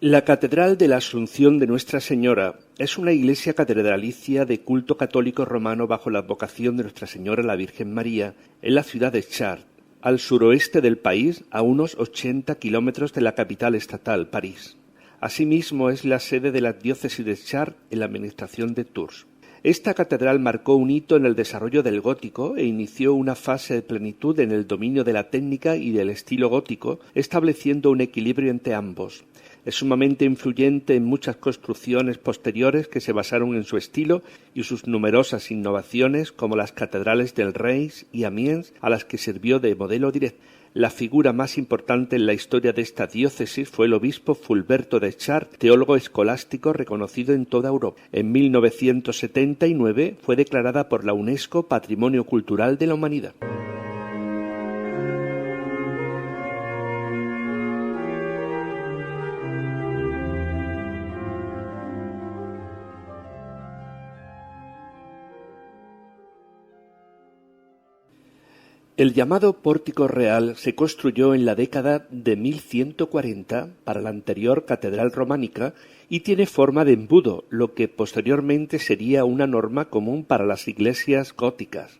La Catedral de la Asunción de Nuestra Señora es una iglesia catedralicia de culto católico romano bajo la advocación de Nuestra Señora la Virgen María en la ciudad de Chartres, al suroeste del país, a unos 80 kilómetros de la capital estatal, París. Asimismo, es la sede de la diócesis de Chartres en la administración de Tours. Esta catedral marcó un hito en el desarrollo del gótico e inició una fase de plenitud en el dominio de la técnica y del estilo gótico, estableciendo un equilibrio entre ambos. Es sumamente influyente en muchas construcciones posteriores que se basaron en su estilo y sus numerosas innovaciones, como las catedrales del Reims y Amiens, a las que sirvió de modelo directo. La figura más importante en la historia de esta diócesis fue el obispo Fulberto de Chartres, teólogo escolástico reconocido en toda Europa. En 1979 fue declarada por la UNESCO Patrimonio Cultural de la Humanidad. El llamado Pórtico Real se construyó en la década de 1140 para la anterior catedral románica y tiene forma de embudo, lo que posteriormente sería una norma común para las iglesias góticas.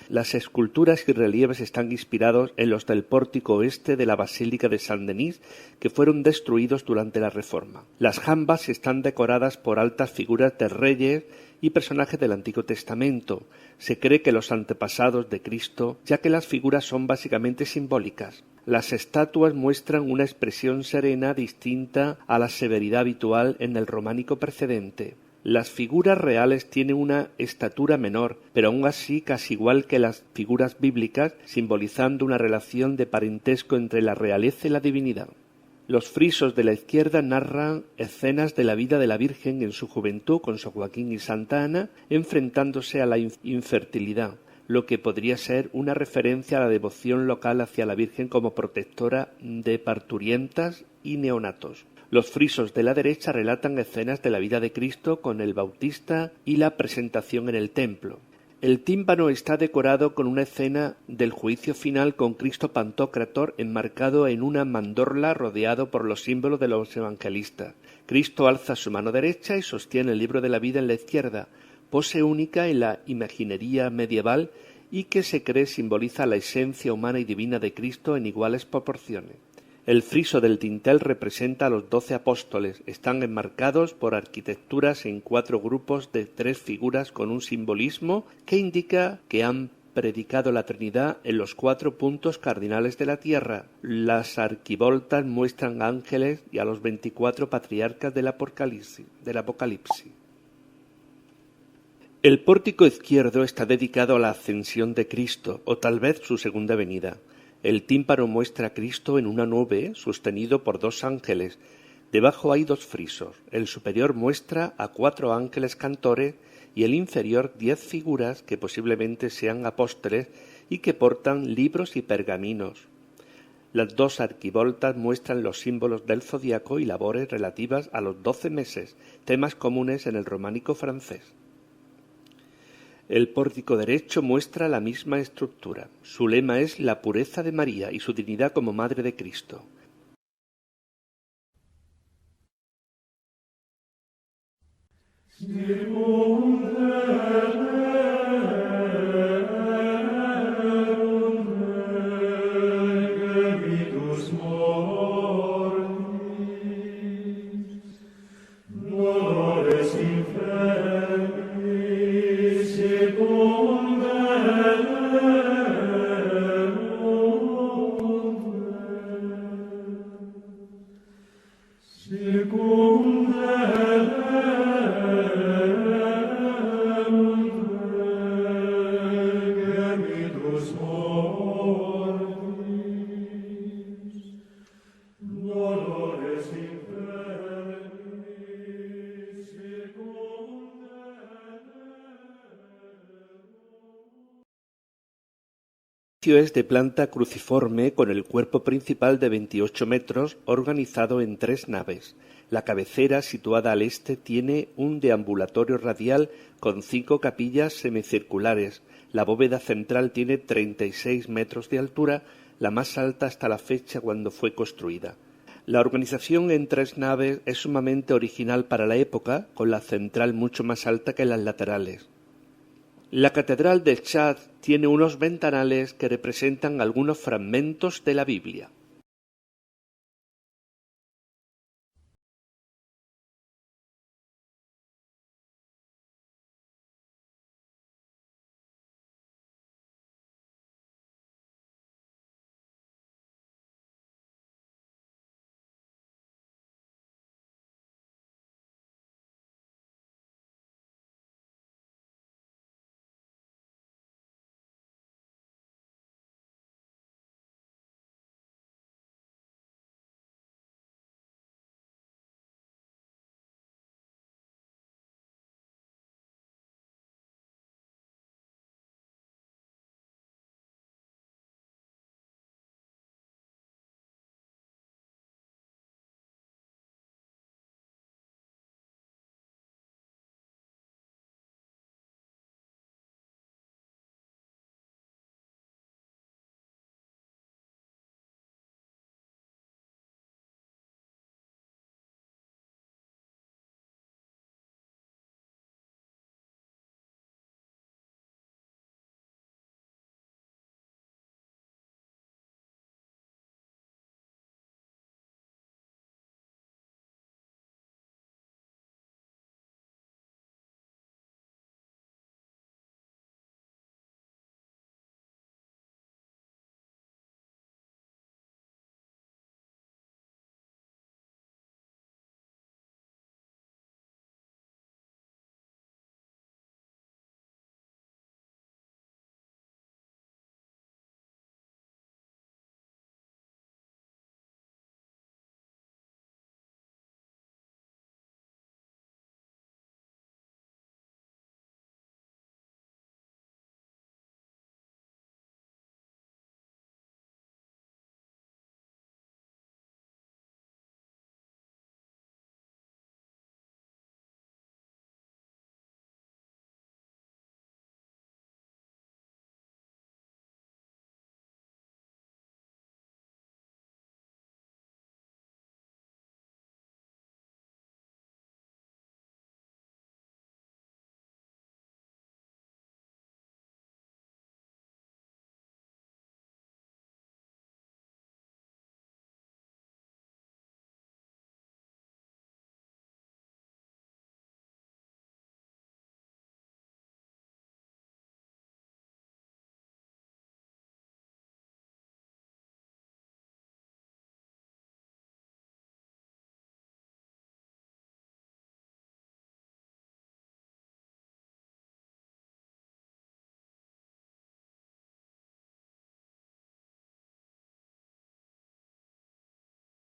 Las esculturas y relieves están inspirados en los del pórtico oeste de la Basílica de Saint-Denis, que fueron destruidos durante la Reforma. Las jambas están decoradas por altas figuras de reyes y personajes del Antiguo Testamento. Se cree que los antepasados de Cristo, ya que las figuras son básicamente simbólicas. Las estatuas muestran una expresión serena distinta a la severidad habitual en el románico precedente. Las figuras reales tienen una estatura menor, pero aún así casi igual que las figuras bíblicas, simbolizando una relación de parentesco entre la realeza y la divinidad. Los frisos de la izquierda narran escenas de la vida de la Virgen en su juventud con San Joaquín y Santa Ana, enfrentándose a la infertilidad, lo que podría ser una referencia a la devoción local hacia la Virgen como protectora de parturientas y neonatos. Los frisos de la derecha relatan escenas de la vida de Cristo con el Bautista y la presentación en el templo. El tímpano está decorado con una escena del juicio final con Cristo Pantocrátor enmarcado en una mandorla rodeado por los símbolos de los evangelistas. Cristo alza su mano derecha y sostiene el libro de la vida en la izquierda, pose única en la imaginería medieval y que se cree simboliza la esencia humana y divina de Cristo en iguales proporciones. El friso del dintel representa a los 12 apóstoles. Están enmarcados por arquitecturas en 4 grupos de 3 figuras con un simbolismo que indica que han predicado la Trinidad en los 4 puntos cardinales de la tierra. Las arquivoltas muestran ángeles y a los 24 patriarcas del Apocalipsis. El pórtico izquierdo está dedicado a la ascensión de Cristo, o tal vez su segunda venida. El tímpano muestra a Cristo en una nube sostenido por 2 ángeles. Debajo hay 2 frisos. El superior muestra a 4 ángeles cantores y el inferior 10 figuras que posiblemente sean apóstoles y que portan libros y pergaminos. Las 2 arquivoltas muestran los símbolos del zodiaco y labores relativas a los 12 meses, temas comunes en el románico francés. El pórtico derecho muestra la misma estructura. Su lema es la pureza de María y su dignidad como Madre de Cristo. edificio es de planta cruciforme con el cuerpo principal de 28 metros organizado en 3 naves. La cabecera, situada al este, tiene un deambulatorio radial con 5 capillas semicirculares. La bóveda central tiene 36 metros de altura, la más alta hasta la fecha cuando fue construida. La organización en 3 naves es sumamente original para la época, con la central mucho más alta que las laterales. La catedral de Chad tiene unos ventanales que representan algunos fragmentos de la Biblia.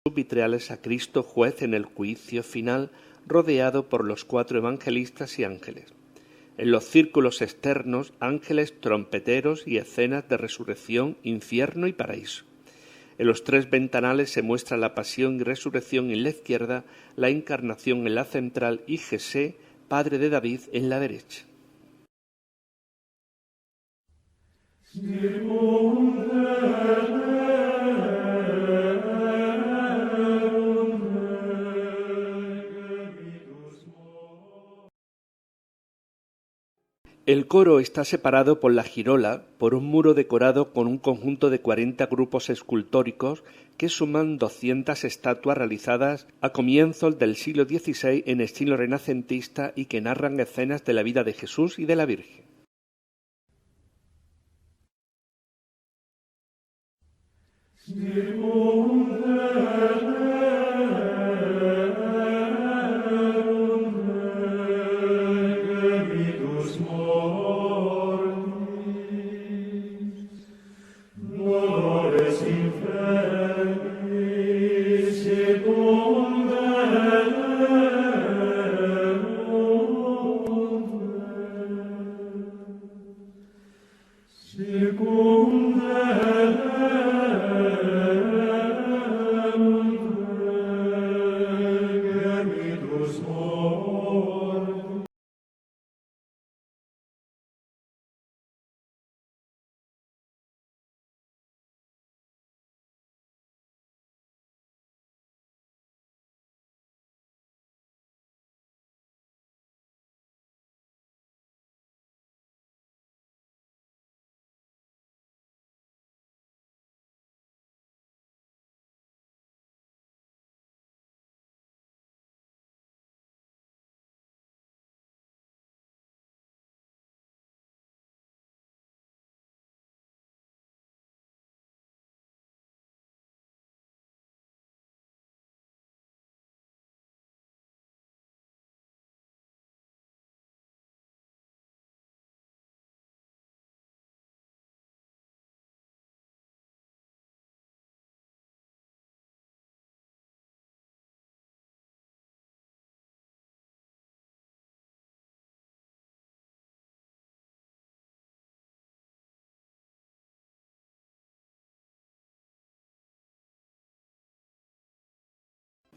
Vitrales a Cristo juez en el juicio final, rodeado por los 4 evangelistas y ángeles. En los círculos externos, ángeles trompeteros y escenas de resurrección, infierno y paraíso. En los 3 ventanales se muestra la pasión y resurrección en la izquierda, la encarnación en la central y Jesús, padre de David, en la derecha. El coro está separado por la girola por un muro decorado con un conjunto de 40 grupos escultóricos que suman 200 estatuas realizadas a comienzos del siglo XVI en estilo renacentista y que narran escenas de la vida de Jesús y de la Virgen. Secundum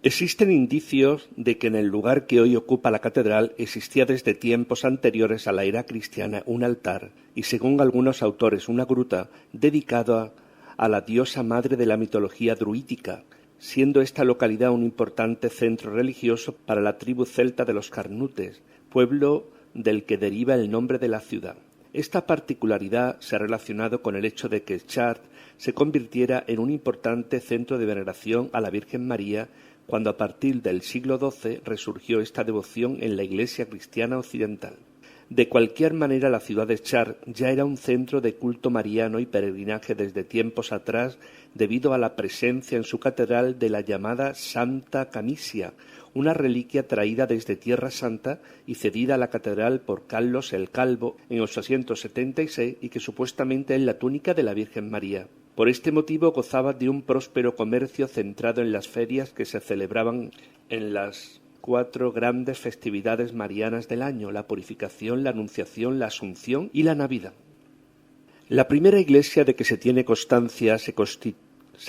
Existen indicios de que en el lugar que hoy ocupa la catedral existía desde tiempos anteriores a la era cristiana un altar y, según algunos autores, una gruta dedicada a la diosa madre de la mitología druídica, siendo esta localidad un importante centro religioso para la tribu celta de los Carnutes, pueblo del que deriva el nombre de la ciudad. Esta particularidad se ha relacionado con el hecho de que Chartres se convirtiera en un importante centro de veneración a la Virgen María cuando a partir del siglo XII resurgió esta devoción en la Iglesia cristiana occidental. De cualquier manera, la ciudad de Chartres ya era un centro de culto mariano y peregrinaje desde tiempos atrás debido a la presencia en su catedral de la llamada Santa Camisia, una reliquia traída desde Tierra Santa y cedida a la catedral por Carlos el Calvo en 876 y que supuestamente es la túnica de la Virgen María. Por este motivo gozaba de un próspero comercio centrado en las ferias que se celebraban en las 4 grandes festividades marianas del año: la Purificación, la Anunciación, la Asunción y la Navidad. La primera iglesia de que se tiene constancia se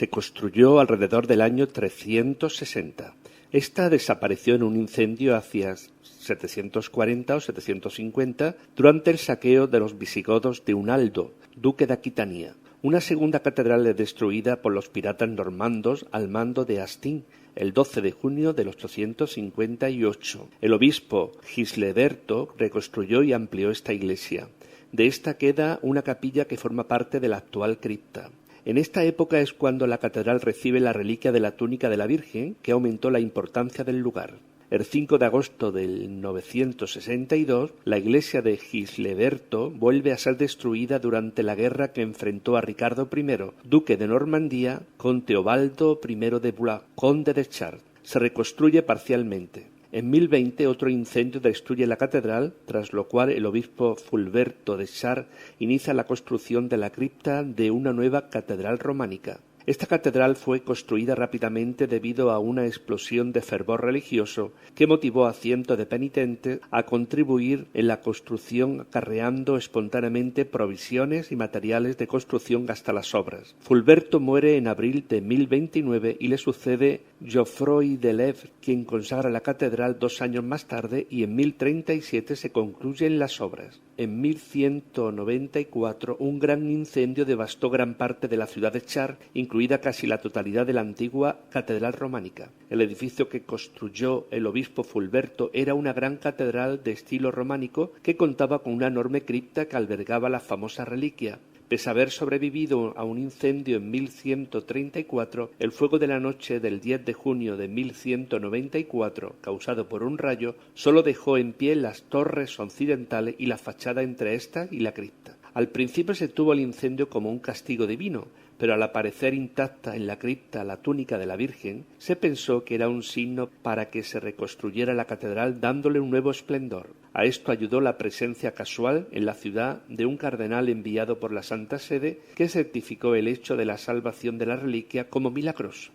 construyó alrededor del año 360. Esta desapareció en un incendio hacia 740 o 750 durante el saqueo de los visigodos de Unaldo, duque de Aquitania. Una segunda catedral es destruida por los piratas normandos al mando de Hastin el 12 de junio del 858. El obispo Gisleberto reconstruyó y amplió esta iglesia. De esta queda una capilla que forma parte de la actual cripta. En esta época es cuando la catedral recibe la reliquia de la túnica de la Virgen, que aumentó la importancia del lugar. El 5 de agosto del 962, la iglesia de Gisleberto vuelve a ser destruida durante la guerra que enfrentó a Ricardo I, duque de Normandía, con Teobaldo I de Blois, conde de Chartres. Se reconstruye parcialmente. En 1020 otro incendio destruye la catedral, tras lo cual el obispo Fulberto de Chartres inicia la construcción de la cripta de una nueva catedral románica. Esta catedral fue construida rápidamente debido a una explosión de fervor religioso que motivó a cientos de penitentes a contribuir en la construcción, acarreando espontáneamente provisiones y materiales de construcción hasta las obras. Fulberto muere en abril de 1029 y le sucede Geoffroy de Lève, quien consagra la catedral 2 años más tarde, y en 1037 se concluyen las obras. En 1194 un gran incendio devastó gran parte de la ciudad de Chartres, incluida casi la totalidad de la antigua catedral románica. El edificio que construyó el obispo Fulberto era una gran catedral de estilo románico que contaba con una enorme cripta que albergaba la famosa reliquia. Pese a haber sobrevivido a un incendio en 1134, el fuego de la noche del 10 de junio de 1194, causado por un rayo, solo dejó en pie las torres occidentales y la fachada entre esta y la cripta. Al principio se tuvo el incendio como un castigo divino, pero al aparecer intacta en la cripta la túnica de la Virgen, se pensó que era un signo para que se reconstruyera la catedral dándole un nuevo esplendor. A esto ayudó la presencia casual en la ciudad de un cardenal enviado por la Santa Sede que certificó el hecho de la salvación de la reliquia como milagroso.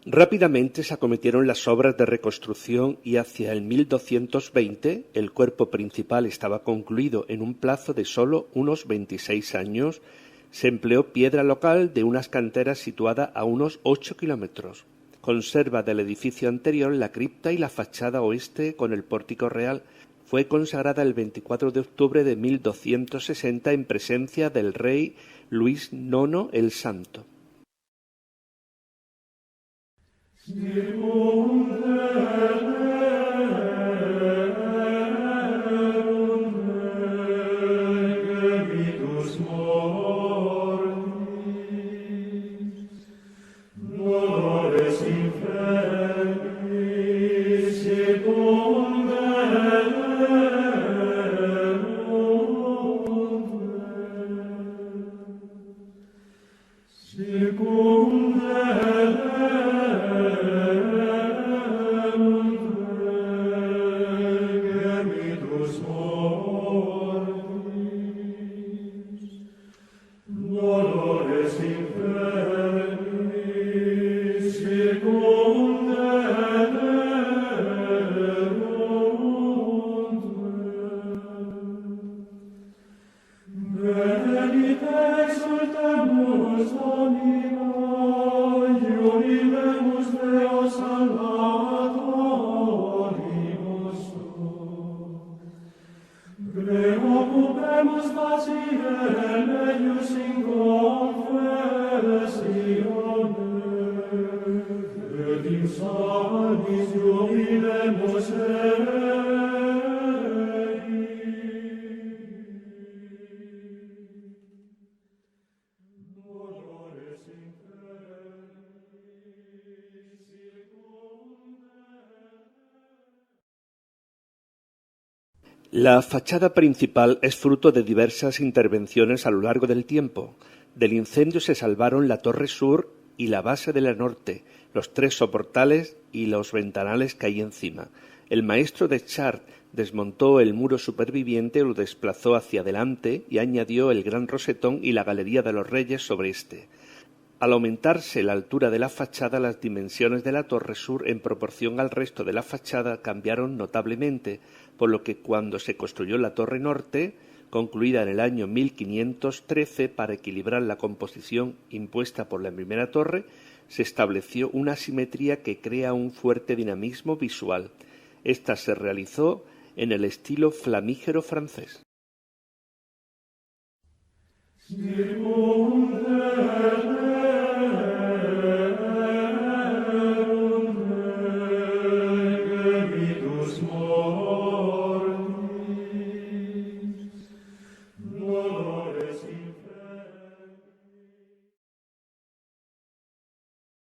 Rápidamente se acometieron las obras de reconstrucción y hacia el 1220 el cuerpo principal estaba concluido en un plazo de solo unos 26 años. Se empleó piedra local de unas canteras situadas a unos 8 kilómetros. Conserva del edificio anterior la cripta y la fachada oeste con el pórtico real. Fue consagrada el 24 de octubre de 1260 en presencia del rey Luis IX el Santo. La fachada principal es fruto de diversas intervenciones a lo largo del tiempo. Del incendio se salvaron la torre sur y la base de la norte, los 3 soportales y los ventanales que hay encima. El maestro de Chartres desmontó el muro superviviente, lo desplazó hacia adelante y añadió el gran rosetón y la galería de los reyes sobre este. Al aumentarse la altura de la fachada, las dimensiones de la torre sur en proporción al resto de la fachada cambiaron notablemente, por lo que cuando se construyó la torre norte, concluida en el año 1513 para equilibrar la composición impuesta por la primera torre, se estableció una simetría que crea un fuerte dinamismo visual. Esta se realizó en el estilo flamígero francés.